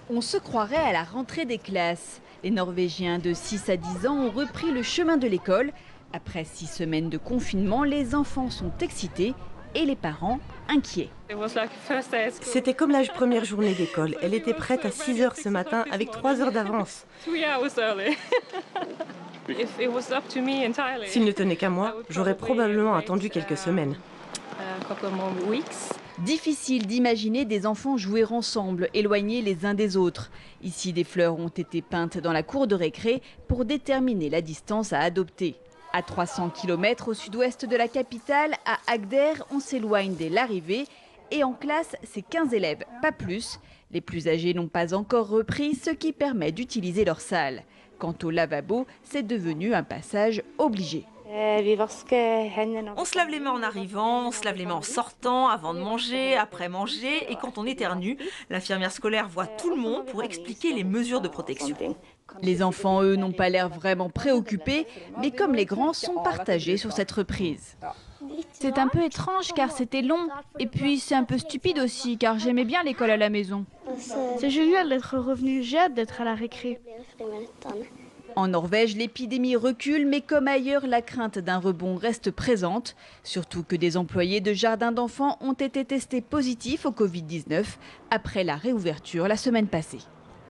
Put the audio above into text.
On se croirait à la rentrée des classes. Les Norvégiens de 6 à 10 ans ont repris le chemin de l'école. Après 6 semaines de confinement, les enfants sont excités et les parents inquiets. C'était comme la première journée d'école. Elle était prête à 6 heures ce matin avec 3 heures d'avance. S'il ne tenait qu'à moi, j'aurais probablement attendu quelques semaines. Difficile d'imaginer des enfants jouer ensemble, éloignés les uns des autres. Ici, des fleurs ont été peintes dans la cour de récré pour déterminer la distance à adopter. À 300 km au sud-ouest de la capitale, à Agder, on s'éloigne dès l'arrivée. Et en classe, c'est 15 élèves, pas plus. Les plus âgés n'ont pas encore repris, ce qui permet d'utiliser leur salle. Quant au lavabo, c'est devenu un passage obligé. On se lave les mains en arrivant, on se lave les mains en sortant, avant de manger, après manger. Et quand on éternue, l'infirmière scolaire voit tout le monde pour expliquer les mesures de protection. Les enfants, eux, n'ont pas l'air vraiment préoccupés, mais comme les grands, sont partagés sur cette reprise. C'est un peu étrange car c'était long. Et puis c'est un peu stupide aussi car j'aimais bien l'école à la maison. C'est génial d'être revenu, j'ai hâte d'être à la récré. En Norvège, l'épidémie recule, mais comme ailleurs, la crainte d'un rebond reste présente. Surtout que des employés de jardins d'enfants ont été testés positifs au Covid-19 après la réouverture la semaine passée.